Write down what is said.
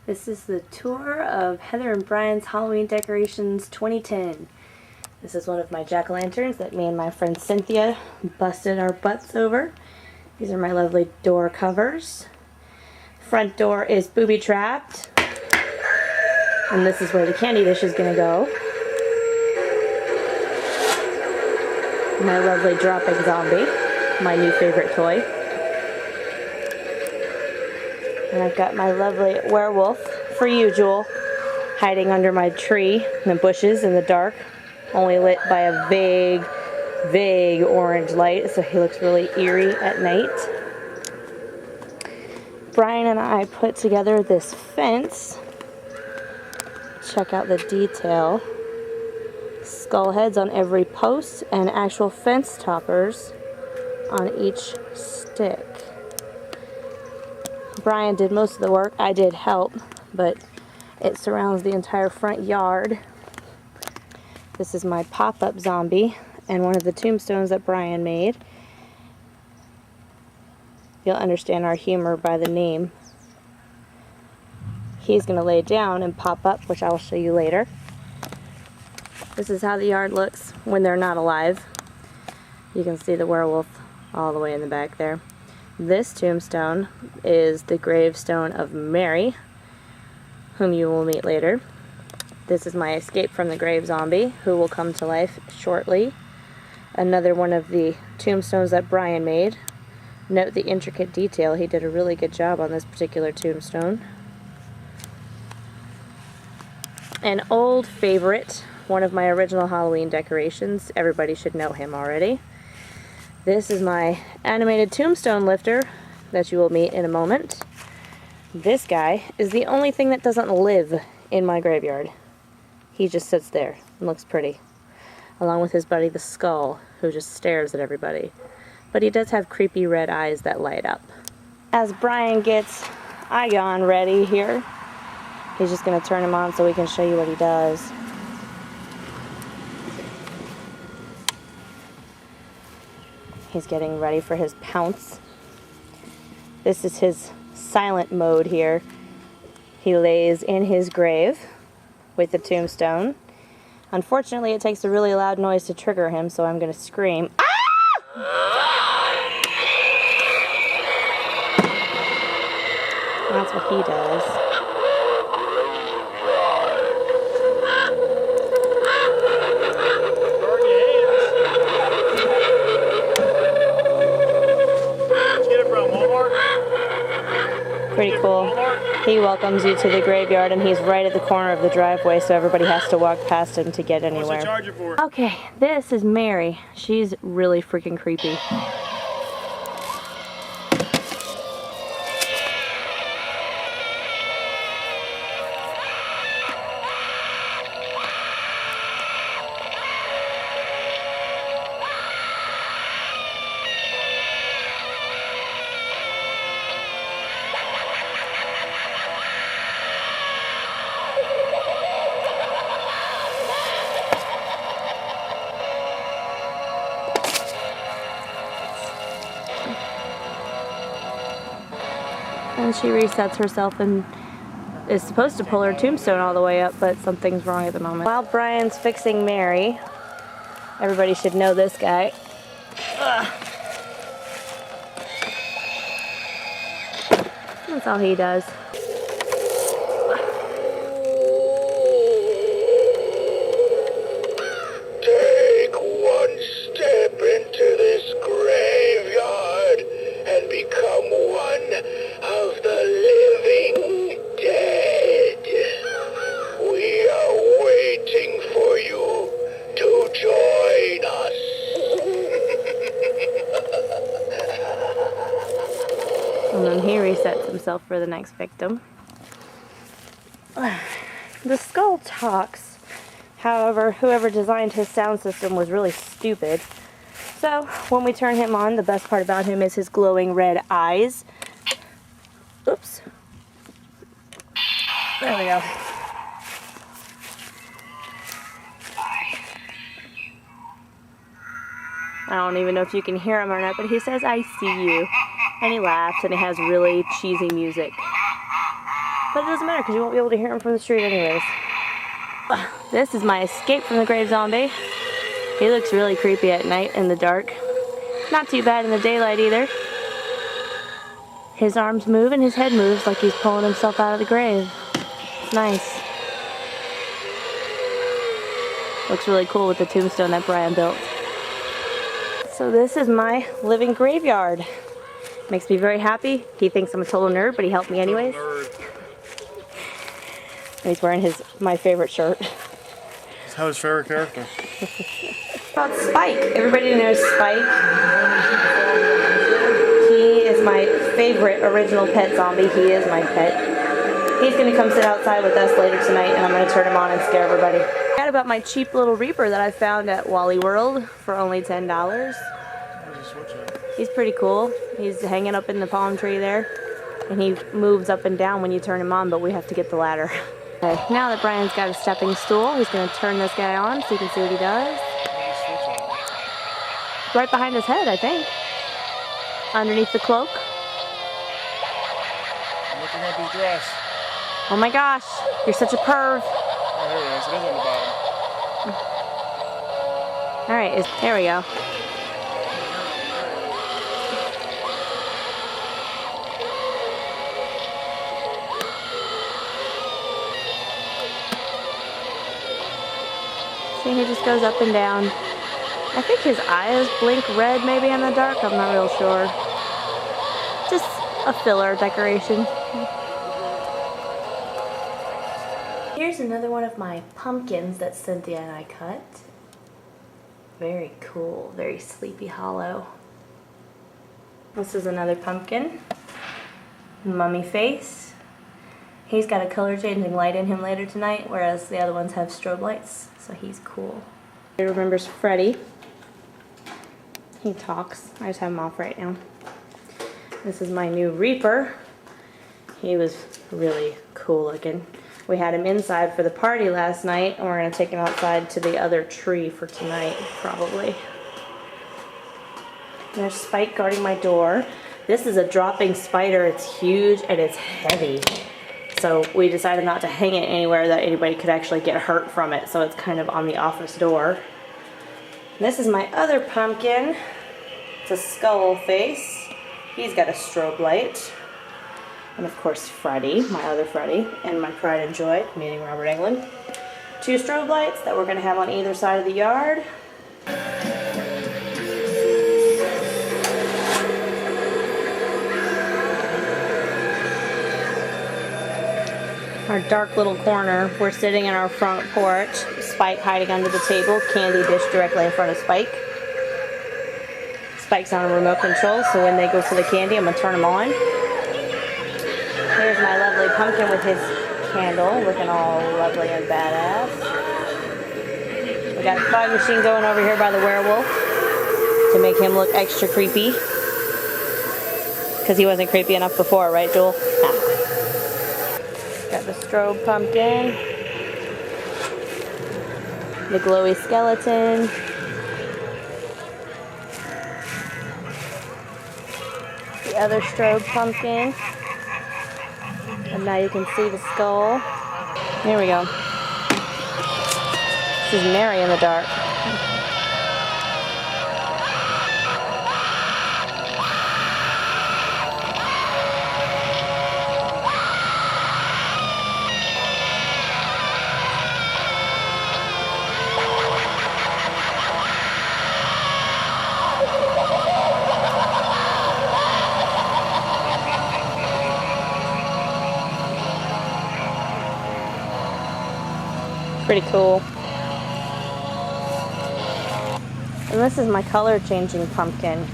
This is the tour of Heather and Brian's Halloween Decorations 2010. This is one of my jack-o'-lanterns that me and my friend Cynthia busted our butts over. These are my lovely door covers. Front door is booby-trapped. And this is where the candy dish is going to go. My lovely dropping zombie, my new favorite toy. And I've got my lovely werewolf, for you, Jewel, hiding under my tree in the bushes in the dark, only lit by a vague, vague orange light, so he looks really eerie at night. Brian and I put together this fence. Check out the detail. Skull heads on every post and actual fence toppers on each stick. Brian did most of the work. I did help, but it surrounds the entire front yard. This is my pop-up zombie and one of the tombstones that Brian made. You'll understand our humor by the name. He's going to lay down and pop up, which I'll show you later. This is how the yard looks when they're not alive. You can see the werewolf all the way in the back there. This tombstone is the gravestone of Mary, whom you will meet later. This is my escape from the grave zombie, who will come to life shortly. Another one of the tombstones that Brian made. Note the intricate detail. He did a really good job on this particular tombstone. An old favorite, one of my original Halloween decorations. Everybody should know him already. This is my animated tombstone lifter that you will meet in a moment. This guy is the only thing that doesn't live in my graveyard. He just sits there and looks pretty, along with his buddy the skull, who just stares at everybody. But he does have creepy red eyes that light up. As Brian gets Igon ready here, he's just going to turn him on so we can show you what he does. He's getting ready for his pounce. This is his silent mode here. He lays in his grave with the tombstone. Unfortunately, it takes a really loud noise to trigger him, so I'm going to scream. Ah! That's what he does. Pretty cool. He welcomes you to the graveyard, and he's right at the corner of the driveway, so everybody has to walk past him to get anywhere. What's the charger for? Okay, this is Mary. She's really freaking creepy. And she resets herself and is supposed to pull her tombstone all the way up, but something's wrong at the moment. While Brian's fixing Mary, everybody should know this guy. That's all he does. Take one step into this graveyard and become one of the living dead. We are waiting for you to join us. And then he resets himself for the next victim. The skull talks. However, whoever designed his sound system was really stupid. So, when we turn him on, the best part about him is his glowing red eyes. Oops. There we go. I don't even know if you can hear him or not, but he says, "I see you." And he laughs, and it has really cheesy music. but it doesn't matter because you won't be able to hear him from the street anyways. This is my escape from the grave zombie. He looks really creepy at night in the dark. Not too bad in the daylight either. His arms move and his head moves like he's pulling himself out of the grave. It's nice. Looks really cool with the tombstone that Brian built. So this is my living graveyard. Makes me very happy. He thinks I'm a total nerd, but he helped me anyways. And he's wearing my favorite shirt. How's his favorite character? About Spike. Everybody knows Spike. He is my favorite original pet zombie. He is my pet. He's going to come sit outside with us later tonight, and I'm going to turn him on and scare everybody. I got about my cheap little Reaper that I found at Wally World for only $10. He's pretty cool. He's hanging up in the palm tree there, and he moves up and down when you turn him on, but we have to get the ladder. Okay, now that Brian's got a stepping stool, he's going to turn this guy on so you can see what he does. Right behind his head, I think. Underneath the cloak. I'm looking at his dress. Oh my gosh, you're such a perv. Oh, here it is. It is on the bottom. Alright, there we go. See, he just goes up and down. I think his eyes blink red maybe in the dark. I'm not real sure. Just a filler decoration. Here's another one of my pumpkins that Cynthia and I cut. Very cool, very Sleepy Hollow. This is another pumpkin. Mummy face. He's got a color changing light in him later tonight, whereas the other ones have strobe lights, so he's cool. He remembers Freddy. He talks. I just have him off right now. This is my new Reaper. He was really cool looking. We had him inside for the party last night, and we're going to take him outside to the other tree for tonight, probably. And there's Spike guarding my door. This is a dropping spider. It's huge and it's heavy. So we decided not to hang it anywhere that anybody could actually get hurt from it, so it's kind of on the office door. This is my other pumpkin. It's a skull face. He's got a strobe light. And of course Freddy, my other Freddy, and my pride and joy, meaning Robert Englund. 2 strobe lights that we're going to have on either side of the yard. Our dark little corner. We're sitting in our front porch. Spike hiding under the table. Candy dish directly in front of Spike. Spike's on a remote control, so when they go for the candy, I'm going to turn them on. Here's my lovely pumpkin with his candle, looking all lovely and badass. We got a fog machine going over here by the werewolf to make him look extra creepy. Because he wasn't creepy enough before, right, Joel? Nah. Got the strobe pumpkin, the glowy skeleton, the other strobe pumpkin, and now you can see the skull. Here we go. This is Mary in the dark. Pretty cool. And this is my color changing pumpkin.